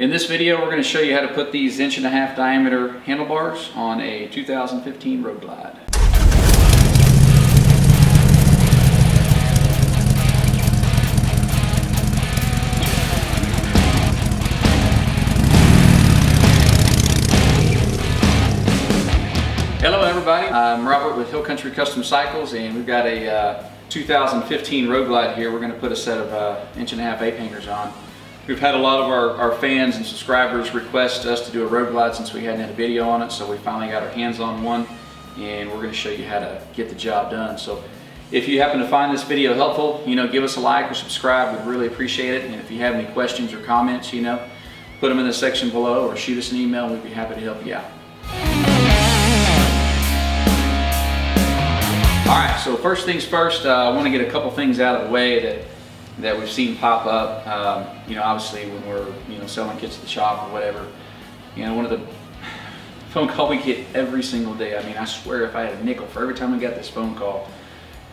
In this video, we're going to show you how to put these 1.5" diameter handlebars on a 2015 Road Glide. Hello everybody, I'm Robert with Hill Country Custom Cycles, and we've got a 2015 Road Glide here. We're going to put a set of 1.5" ape hangers on. We've had a lot of our fans and subscribers request us to do a Road Glide since we hadn't had a video on it, so we finally got our hands on one, and we're going to show you how to get the job done. So if you happen to find this video helpful, give us a like or subscribe. We'd really appreciate it. And if you have any questions or comments, put them in the section below or shoot us an email. We'd be happy to help you out. Alright, so first things first, I want to get a couple things out of the way that we've seen pop up. Obviously when we're selling kits at the shop or whatever, one of the phone calls we get every single day. I mean, I swear if I had a nickel for every time we got this phone call,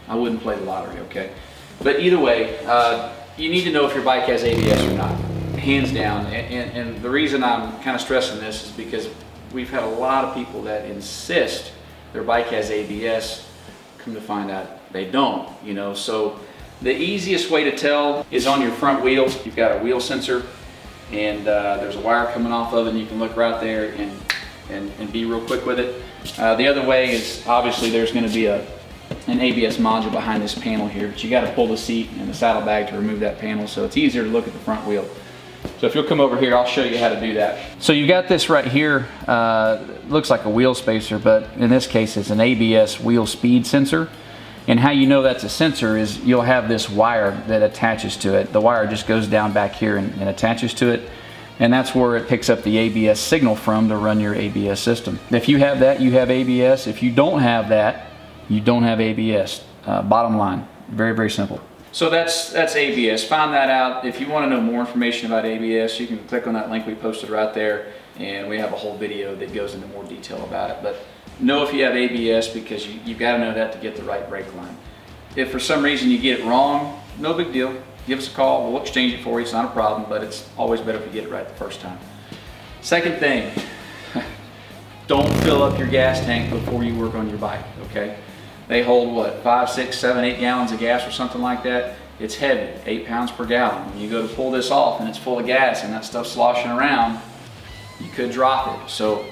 I wouldn't play the lottery, okay? But either way, you need to know if your bike has ABS or not, hands down. And the reason I'm kind of stressing this is because we've had a lot of people that insist their bike has ABS. Come to find out they don't, So the easiest way to tell is on your front wheels. You've got a wheel sensor, and there's a wire coming off of it, and you can look right there and be real quick with it. The other way is obviously there's going to be an ABS module behind this panel here, but you got to pull the seat and the saddlebag to remove that panel, so it's easier to look at the front wheel. So if you'll come over here, I'll show you how to do that. So you got this right here, looks like a wheel spacer, but in this case it's an ABS wheel speed sensor. And how you know that's a sensor is you'll have this wire that attaches to it. The wire just goes down back here and attaches to it. And that's where it picks up the ABS signal from to run your ABS system. If you have that, you have ABS. If you don't have that, you don't have ABS. Bottom line, very, very simple. So that's ABS. Find that out. If you want to know more information about ABS, you can click on that link we posted right there, and we have a whole video that goes into more detail about it. But know if you have ABS, because you've got to know that to get the right brake line. If for some reason you get it wrong, no big deal. Give us a call. We'll exchange it for you. It's not a problem, but it's always better if you get it right the first time. Second thing, don't fill up your gas tank before you work on your bike, okay? They hold what, 5, 6, 7, 8 gallons of gas or something like that. It's heavy, 8 pounds per gallon. When you go to pull this off and it's full of gas and that stuff's sloshing around, you could drop it. So,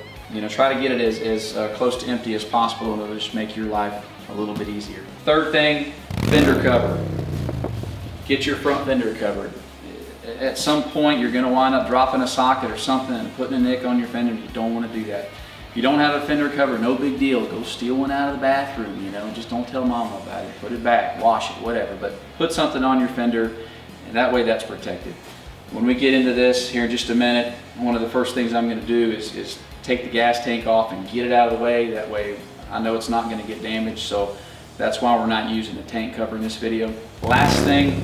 try to get it as close to empty as possible, and it'll just make your life a little bit easier. Third thing, fender cover. Get your front fender covered. At some point, you're gonna wind up dropping a socket or something and putting a nick on your fender. You don't wanna do that. If you don't have a fender cover, no big deal. Go steal one out of the bathroom, just don't tell mama about it. Put it back, wash it, whatever. But put something on your fender, and that way that's protected. When we get into this here in just a minute, one of the first things I'm gonna do is take the gas tank off and get it out of the way. That way I know it's not gonna get damaged, so that's why we're not using a tank cover in this video. Last thing,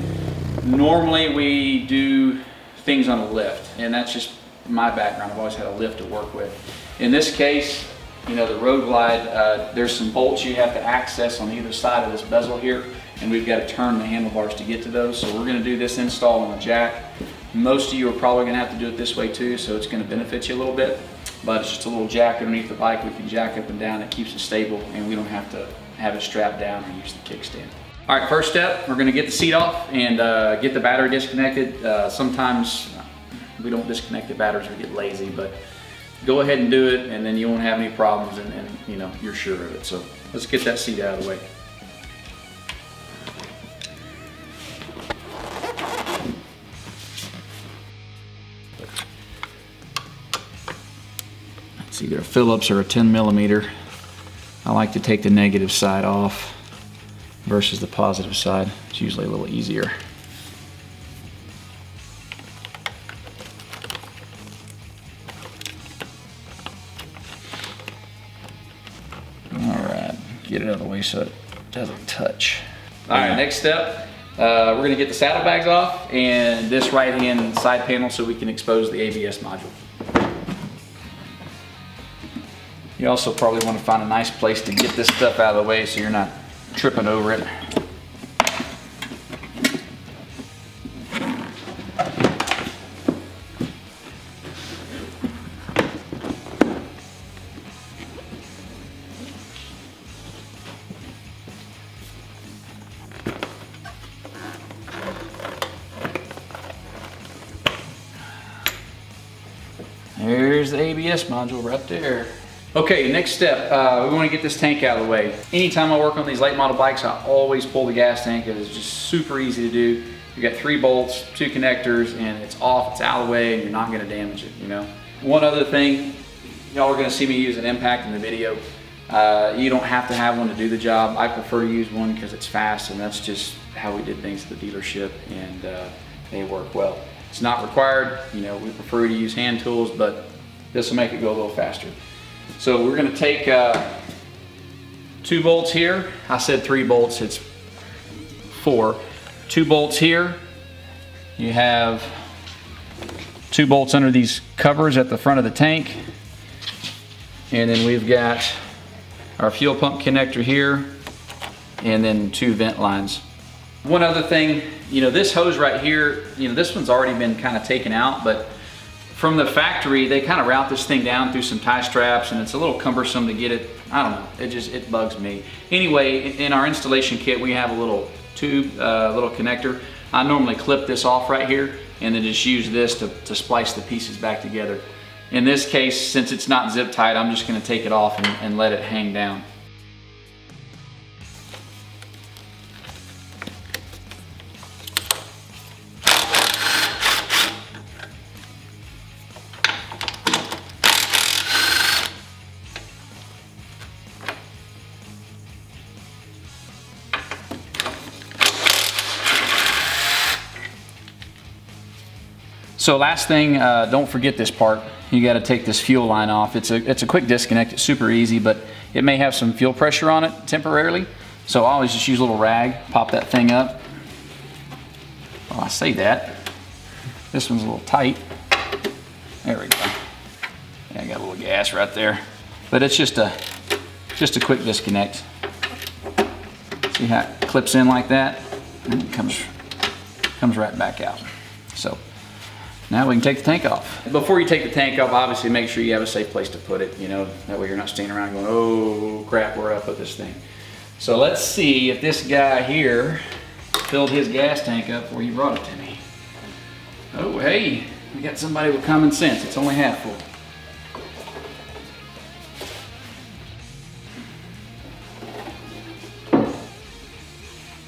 normally we do things on a lift, and that's just my background. I've always had a lift to work with. In this case, the Road Glide, there's some bolts you have to access on either side of this bezel here, and we've got to turn the handlebars to get to those. So we're going to do this install on the jack. Most of you are probably going to have to do it this way too, so it's going to benefit you a little bit. But it's just a little jack underneath the bike. We can jack up and down. It keeps it stable, and we don't have to have it strapped down or use the kickstand. All right, first step, we're going to get the seat off and get the battery disconnected. Sometimes we don't disconnect the batteries, we get lazy, but go ahead and do it, and then you won't have any problems, and you're sure of it. So let's get that seat out of the way. It's either a Phillips or a 10mm. I like to take the negative side off versus the positive side. It's usually a little easier. Alright, get it out of the way so it doesn't touch. Alright, next step, we're going to get the saddlebags off and this right hand side panel so we can expose the ABS module. You also probably want to find a nice place to get this stuff out of the way so you're not tripping over it. There's the ABS module right there. Okay, next step, we want to get this tank out of the way. Anytime I work on these late model bikes, I always pull the gas tank. It is just super easy to do. You got 3 bolts, 2 connectors, and it's off, it's out of the way, and you're not gonna damage it, you know? One other thing, y'all are gonna see me use an impact in the video. You don't have to have one to do the job. I prefer to use one because it's fast, and that's just how we did things at the dealership, and they work well. It's not required, you know, we prefer to use hand tools, but this will make it go a little faster. So we're gonna take 2 bolts here. I said 3 bolts, it's 4. 2 bolts here. You have 2 bolts under these covers at the front of the tank. And then we've got our fuel pump connector here, and then 2 vent lines. One other thing, you know, this hose right here, you know, this one's already been kind of taken out, but from the factory, they kind of route this thing down through some tie straps, and it's a little cumbersome to get it. I don't know, it bugs me. Anyway, in our installation kit, we have a little tube, little connector. I normally clip this off right here, and then just use this to splice the pieces back together. In this case, since it's not zip tied, I'm just gonna take it off and let it hang down. So last thing, don't forget this part. You got to take this fuel line off. It's a quick disconnect. It's super easy, but it may have some fuel pressure on it temporarily. So I always just use a little rag, pop that thing up. Well, I say that. This one's a little tight. There we go. Yeah, I got a little gas right there. But it's just a quick disconnect. See how it clips in like that? And it comes right back out. So now we can take the tank off. Before you take the tank off, obviously make sure you have a safe place to put it, you know, that way you're not standing around going, oh crap, where do I put this thing? So let's see if this guy here filled his gas tank up before he brought it to me. Oh, hey, we got somebody with common sense. It's only half full.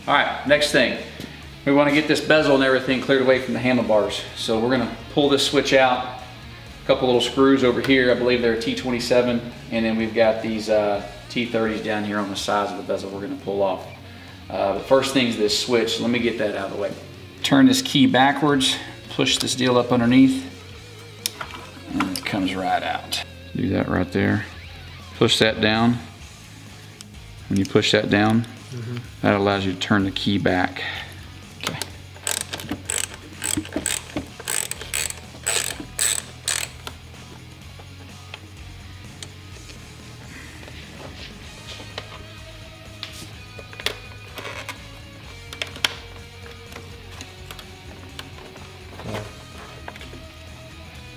All right, next thing. We want to get this bezel and everything cleared away from the handlebars. So we're gonna pull this switch out, a couple little screws over here. I believe they're T27, and then we've got these T30s down here on the sides of the bezel we're gonna pull off. The first thing is this switch. Let me get that out of the way. Turn this key backwards, push this deal up underneath, and it comes right out. Do that right there. Push that down. When you push that down, that allows you to turn the key back. Okay.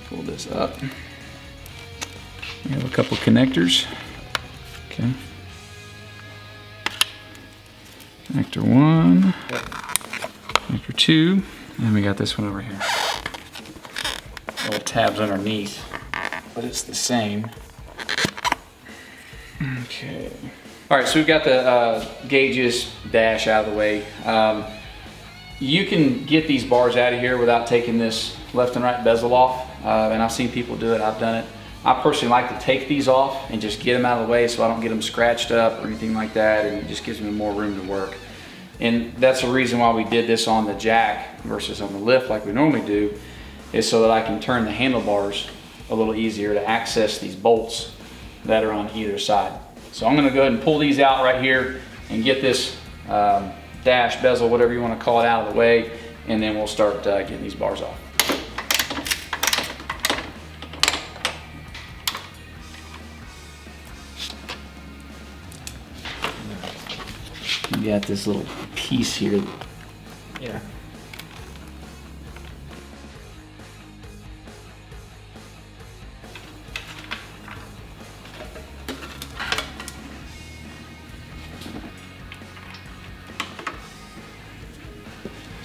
Pull this up. We have a couple connectors. Okay. Connector 1, connector 2, and we got this one over here. Little tabs underneath, but it's the same. Okay. All right, so we've got the gauges dash out of the way. You can get these bars out of here without taking this left and right bezel off, and I've seen people do it, I've done it. I personally like to take these off and just get them out of the way so I don't get them scratched up or anything like that, and it just gives me more room to work. And that's the reason why we did this on the jack versus on the lift like we normally do, is so that I can turn the handlebars a little easier to access these bolts that are on either side. So I'm gonna go ahead and pull these out right here and get this dash, bezel, whatever you wanna call it, out of the way, and then we'll start getting these bars off. You got this little piece here. Yeah.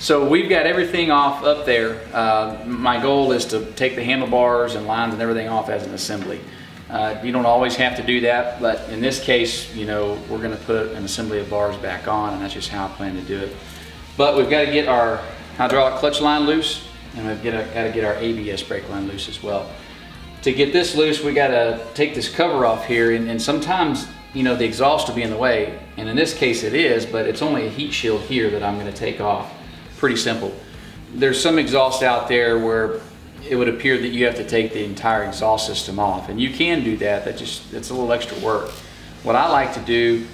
So we've got everything off up there. My goal is to take the handlebars and lines and everything off as an assembly. You don't always have to do that, but in this case, you know, we're going to put an assembly of bars back on, and that's just how I plan to do it. But we've got to get our hydraulic clutch line loose, and we've got to get our ABS brake line loose as well. To get this loose, we got to take this cover off here, and sometimes, you know, the exhaust will be in the way, and in this case it is, but it's only a heat shield here that I'm going to take off. Pretty simple. There's some exhaust out there where it would appear that you have to take the entire exhaust system off, and you can do that. It's a little extra work. What I like to do,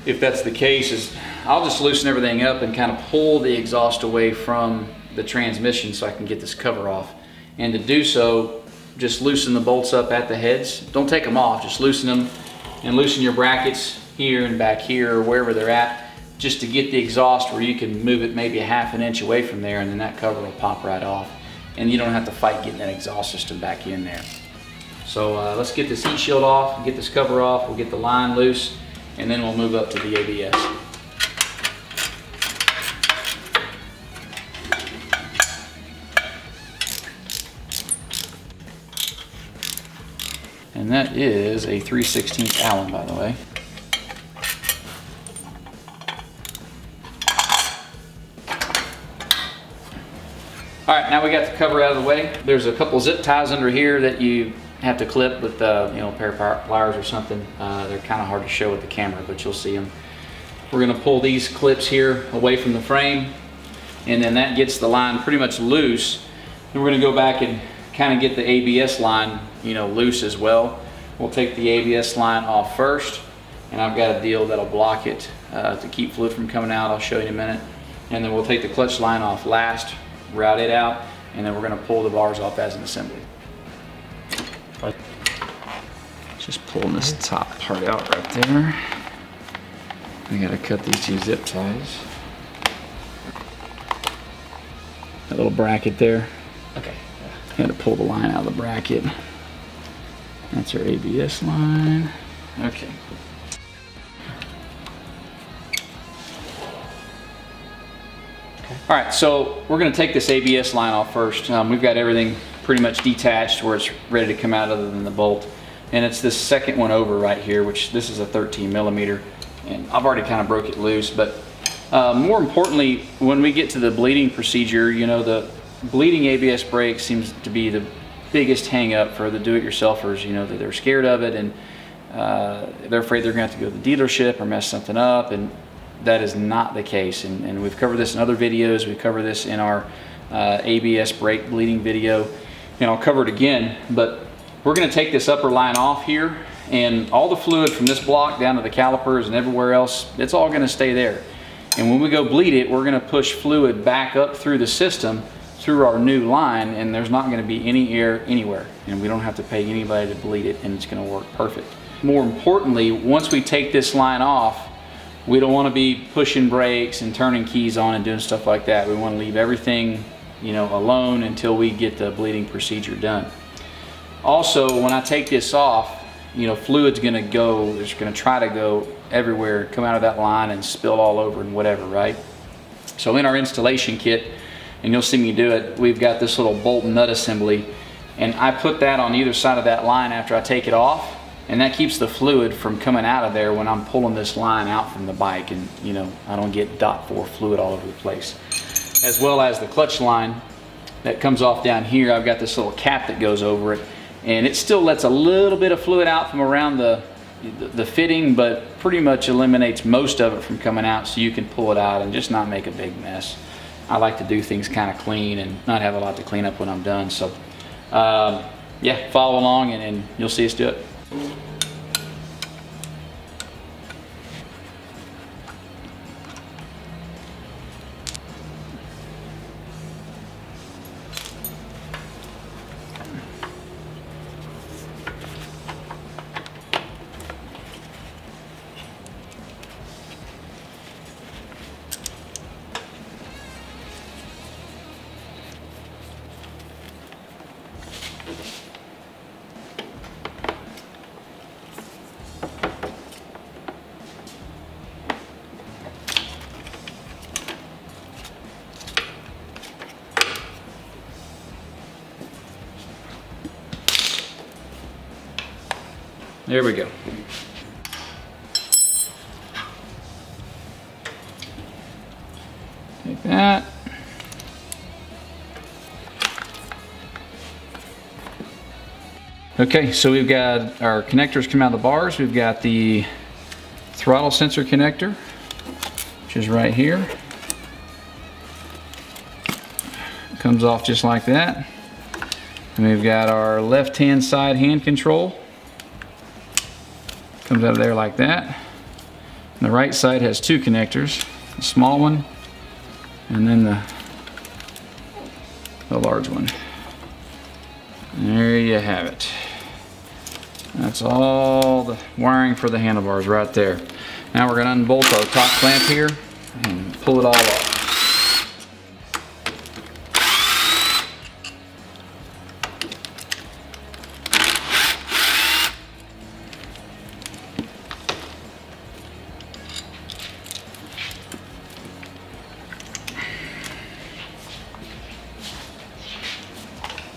if that's the case, is I'll just loosen everything up and kind of pull the exhaust away from the transmission so I can get this cover off. And to do so, just loosen the bolts up at the heads. Don't take them off, just loosen them, and loosen your brackets here and back here or wherever they're at, just to get the exhaust where you can move it maybe a ½ inch away from there, and then that cover will pop right off. And you don't have to fight getting that exhaust system back in there. So let's get this heat shield off, get this cover off, we'll get the line loose, and then we'll move up to the ABS. And that is a 3/16 Allen, by the way. All right, now we got the cover out of the way. There's a couple zip ties under here that you have to clip with you know, a pair of pliers or something. They're kind of hard to show with the camera, but you'll see them. We're gonna pull these clips here away from the frame, and then that gets the line pretty much loose. Then we're gonna go back and kind of get the ABS line, you know, loose as well. We'll take the ABS line off first, and I've got a deal that'll block it to keep fluid from coming out. I'll show you in a minute. And then we'll take the clutch line off last, route it out, and then we're going to pull the bars off as an assembly. Just pulling this top part out right there. I got to cut these two zip ties. That little bracket there. Okay. Had to pull the line out of the bracket. That's our ABS line. Okay. All right, so we're going to take this ABS line off first. We've got everything pretty much detached where it's ready to come out other than the bolt. And it's this second one over right here, which this is a 13mm. And I've already kind of broke it loose, but more importantly, when we get to the bleeding procedure, you know, the bleeding ABS brake seems to be the biggest hang up for the do-it-yourselfers. You know, that they're scared of it, and they're afraid they're going to have to go to the dealership or mess something up, and that is not the case. And we've covered this in other videos. We cover this in our ABS brake bleeding video, and I'll cover it again. But we're going to take this upper line off here, and all the fluid from this block down to the calipers and everywhere else, it's all going to stay there. And when we go bleed it, we're going to push fluid back up through the system through our new line, and there's not going to be any air anywhere, and we don't have to pay anybody to bleed it, and it's going to work perfect. More importantly, once we take this line off, we don't want to be pushing brakes and turning keys on and doing stuff like that. We want to leave everything, you know, alone until we get the bleeding procedure done. Also, when I take this off, you know, fluid's going to go, it's going to try to go everywhere, come out of that line and spill all over and whatever, right? So in our installation kit, and you'll see me do it, we've got this little bolt and nut assembly, and I put that on either side of that line after I take it off, and that keeps the fluid from coming out of there when I'm pulling this line out from the bike, and you know, I don't get .4 fluid all over the place. As well as the clutch line that comes off down here, I've got this little cap that goes over it, and it still lets a little bit of fluid out from around the fitting, but pretty much eliminates most of it from coming out, so you can pull it out and just not make a big mess. I like to do things kind of clean and not have a lot to clean up when I'm done. So yeah, follow along and you'll see us do it. there we go. Take that. Okay, so we've got our connectors come out of the bars. We've got the throttle sensor connector, which is right here. Comes off just like that. And we've got our left-hand side hand control. Comes out of there like that. And the right side has two connectors, a small one and then the large one. There you have it. That's all the wiring for the handlebars right there. Now we're going to unbolt our top clamp here and pull it all off.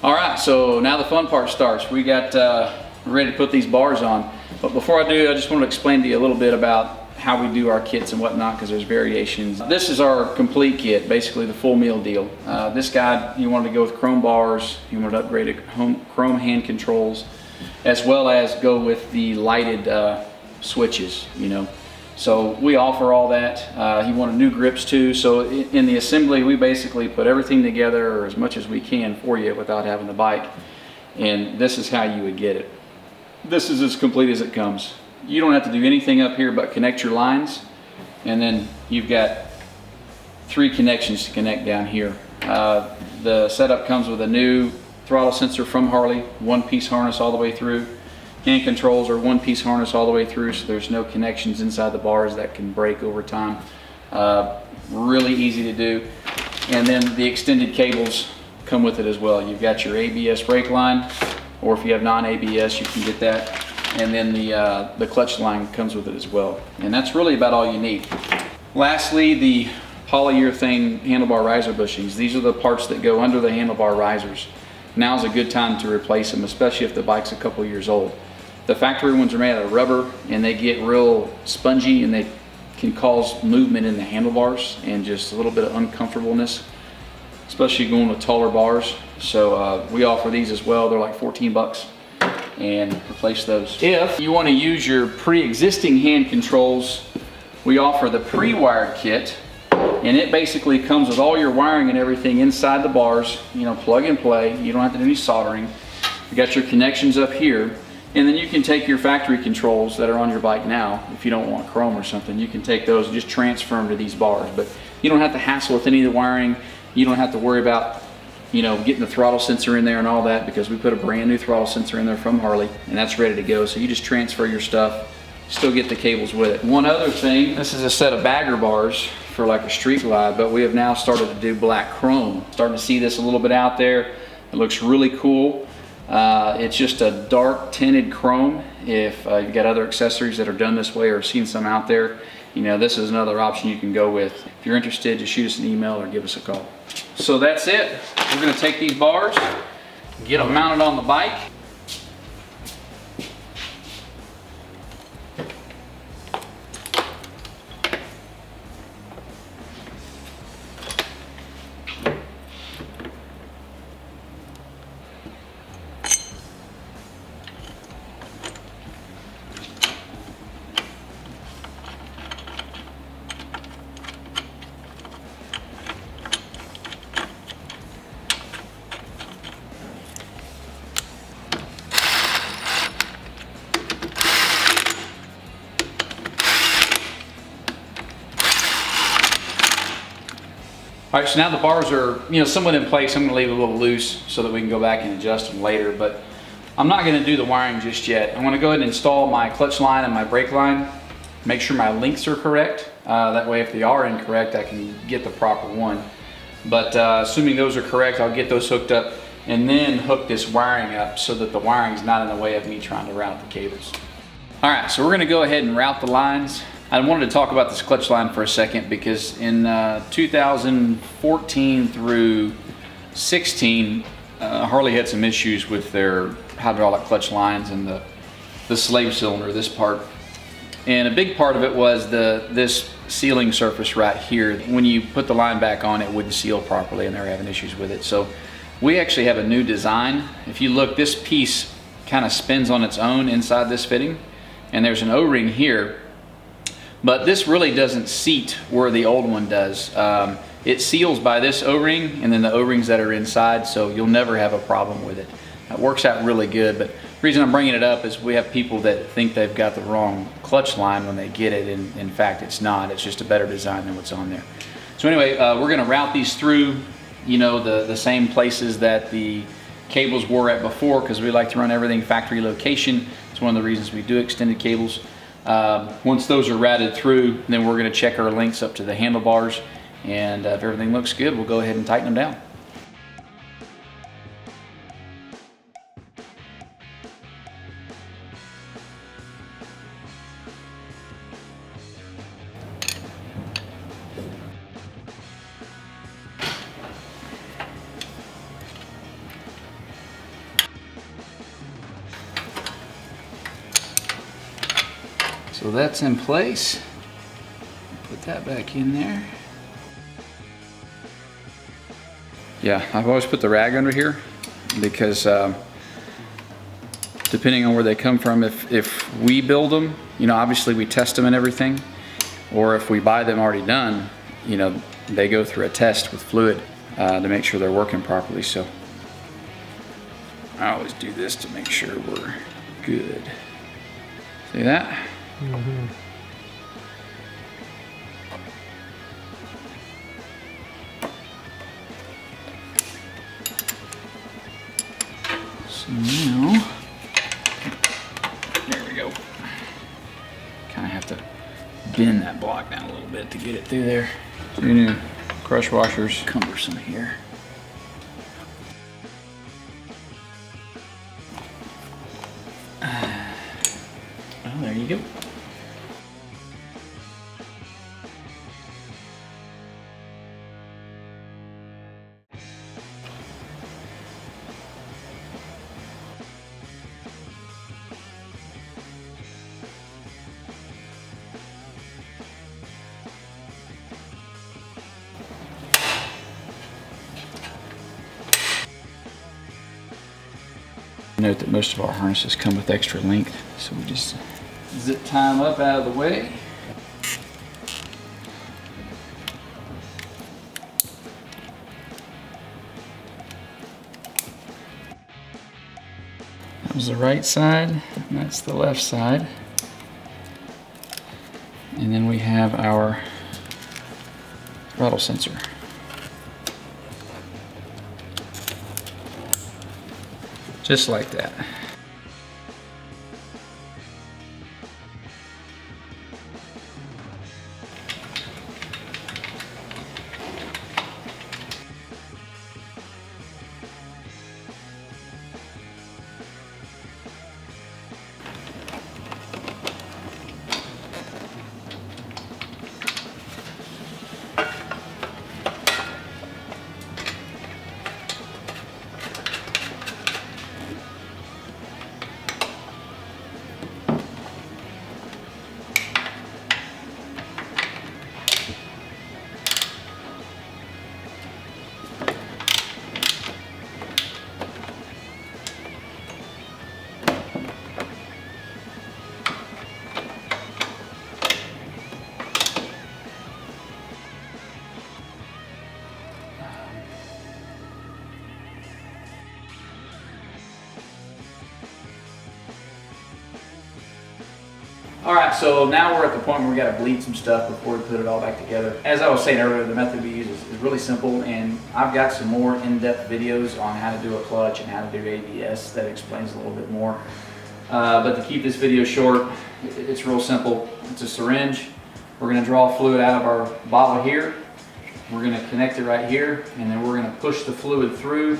Alright, so now the fun part starts. We got ready to put these bars on. But before I do, I just want to explain to you a little bit about how we do our kits and whatnot, because there's variations. This is our complete kit, basically the full meal deal. This guy, he wanted to go with chrome bars, he wanted to upgrade it, chrome hand controls, as well as go with the lighted switches, you know. So we offer all that. He wanted new grips too. So in the assembly, we basically put everything together, or as much as we can for you without having the bike. And this is how you would get it. This is as complete as it comes. You don't have to do anything up here but connect your lines. And then you've got 3 connections to connect down here. The setup comes with a new throttle sensor from Harley, 1-piece harness all the way through. Hand controls are 1-piece harness all the way through, so there's no connections inside the bars that can break over time. Really easy to do. And then the extended cables come with it as well. You've got your ABS brake line, or if you have non-ABS, you can get that. And then the clutch line comes with it as well. And that's really about all you need. Lastly, the polyurethane handlebar riser bushings. These are the parts that go under the handlebar risers. Now's a good time to replace them, especially if the bike's a couple years old. The factory ones are made out of rubber and they get real spongy and they can cause movement in the handlebars and just a little bit of uncomfortableness, especially going with taller bars. So we offer these as well. They're like 14 bucks and replace those. If you want to use your pre-existing hand controls, we offer the pre-wired kit, and it basically comes with all your wiring and everything inside the bars, you know, plug and play. You don't have to do any soldering. You got your connections up here. And then you can take your factory controls that are on your bike now, if you don't want chrome or something, you can take those and just transfer them to these bars. But you don't have to hassle with any of the wiring. You don't have to worry about, you know, getting the throttle sensor in there and all that, because we put a brand new throttle sensor in there from Harley, and that's ready to go. So you just transfer your stuff, still get the cables with it. One other thing, this is a set of bagger bars for like a street glide, but we have now started to do black chrome. Starting to see this a little bit out there. It looks really cool. It's just a dark tinted chrome. If you've got other accessories that are done this way or seen some out there, you know, this is another option you can go with. If you're interested, just shoot us an email or give us a call. So that's it. We're going to take these bars, get them mounted on the bike. All right, so now the bars are, you know, somewhat in place. I'm going to leave it a little loose so that we can go back and adjust them later, but I'm not going to do the wiring just yet. I'm going to go ahead and install my clutch line and my brake line, make sure my links are correct. That way if they are incorrect, I can get the proper one. But assuming those are correct, I'll get those hooked up and then hook this wiring up so that the wiring is not in the way of me trying to route the cables. All right, so we're going to go ahead and route the lines. I wanted to talk about this clutch line for a second because in 2014 through 16, Harley had some issues with their hydraulic clutch lines, and the slave cylinder, this part. And a big part of it was this sealing surface right here. When you put the line back on, it wouldn't seal properly, and they were having issues with it. So we actually have a new design. If you look, this piece kind of spins on its own inside this fitting, and there's an O-ring here, but this really doesn't seat where the old one does. It seals by this O-ring and then the O-rings that are inside, so you'll never have a problem with it. It works out really good, but the reason I'm bringing it up is we have people that think they've got the wrong clutch line when they get it, and in fact it's not. It's just a better design than what's on there. So anyway, we're gonna route these through, you know, the same places that the cables were at before, because we like to run everything factory location. It's one of the reasons we do extended cables. Once those are routed through, then we're gonna check our links up to the handlebars, and if everything looks good, we'll go ahead and tighten them down. So that's in place. Put that back in there. Yeah, I've always put the rag under here because depending on where they come from, if we build them, you know, obviously we test them and everything, or if we buy them already done, you know, they go through a test with fluid to make sure they're working properly. So I always do this to make sure we're good. See that? Mm-hmm. So now, there we go. Kind of have to bend that block down a little bit to get it through there. So your new crush washer's cumbersome here. Oh, there you go. Note that most of our harnesses come with extra length, so we just zip tie them up out of the way. That was the right side, and that's the left side. And then we have our throttle sensor. Just like that. All right, so now we're at the point where we got to bleed some stuff before we put it all back together. As I was saying earlier, the method we use is really simple, and I've got some more in-depth videos on how to do a clutch and how to do ABS that explains a little bit more. But to keep this video short, it's real simple. It's a syringe. We're going to draw fluid out of our bottle here. We're going to connect it right here, and then we're going to push the fluid through,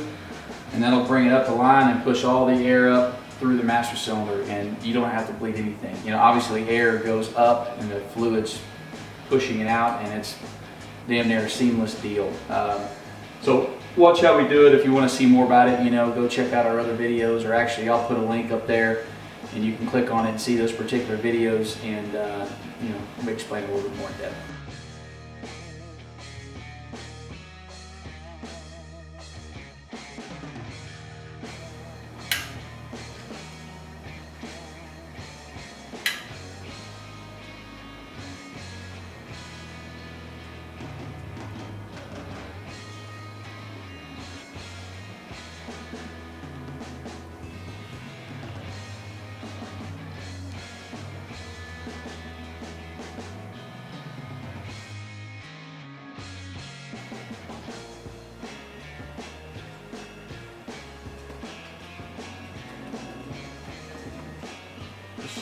and that'll bring it up the line and push all the air up through the master cylinder, and you don't have to bleed anything. You know, obviously air goes up and the fluid's pushing it out, and it's damn near a seamless deal. So watch how we do it. If you want to see more about it, you know, go check out our other videos, or actually I'll put a link up there and you can click on it and see those particular videos, and you know, we explain a little bit more in depth.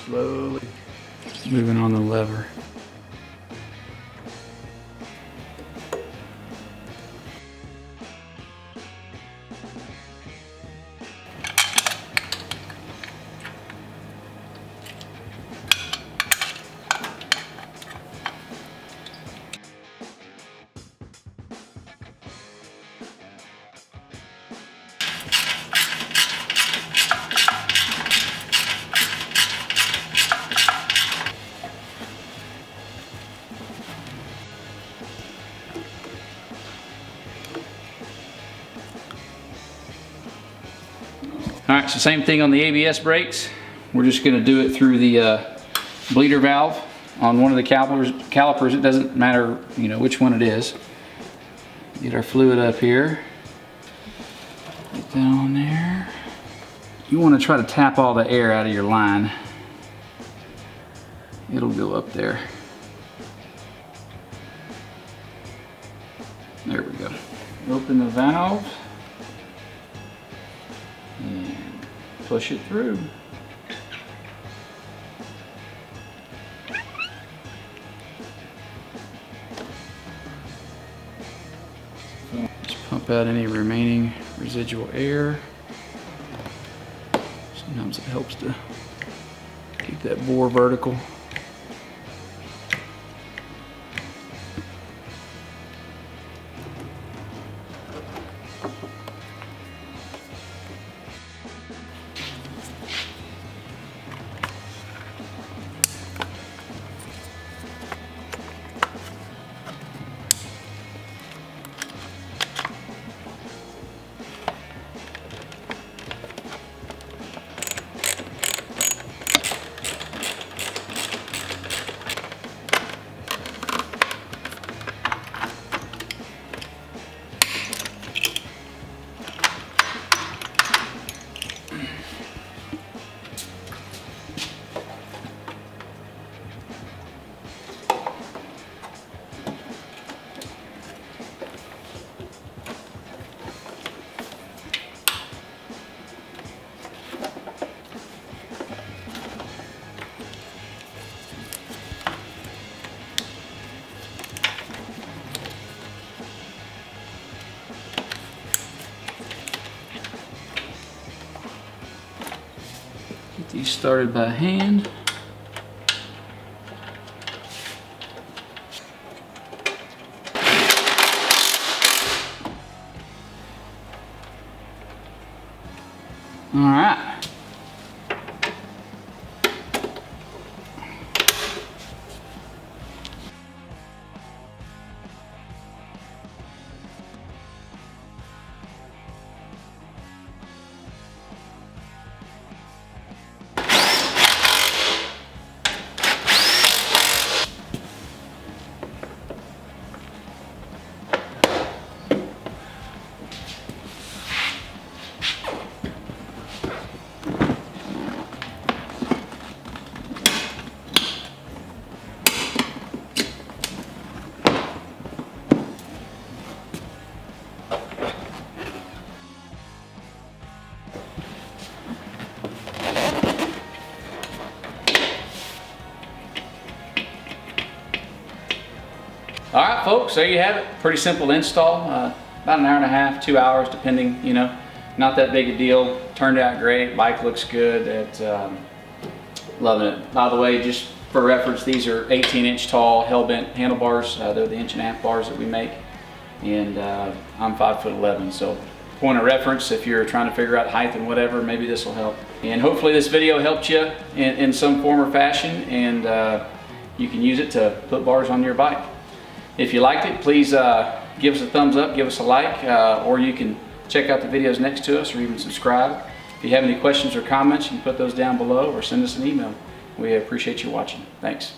Slowly moving on the lever. All right, so same thing on the ABS brakes. We're just going to do it through the bleeder valve on one of the calipers. It doesn't matter, you know, which one it is. Get our fluid up here. Get that on there. You want to try to tap all the air out of your line. It'll go up there. There we go. Open the valve. And push it through. Just pump out any remaining residual air. Sometimes it helps to keep that bore vertical. Get these started by hand. All right. All right, folks, there you have it. Pretty simple install. About an hour and a half, 2 hours, depending, you know, not that big a deal. Turned out great. Bike looks good. Loving it. By the way, just for reference, these are 18-inch tall Hellbent handlebars. They're the 1.5-inch bars that we make. And I'm 5'11", so point of reference if you're trying to figure out height and whatever, maybe this will help. And hopefully this video helped you in some form or fashion, and you can use it to put bars on your bike. If you liked it, please give us a thumbs up, give us a like, or you can check out the videos next to us or even subscribe. If you have any questions or comments, you can put those down below or send us an email. We appreciate you watching. Thanks.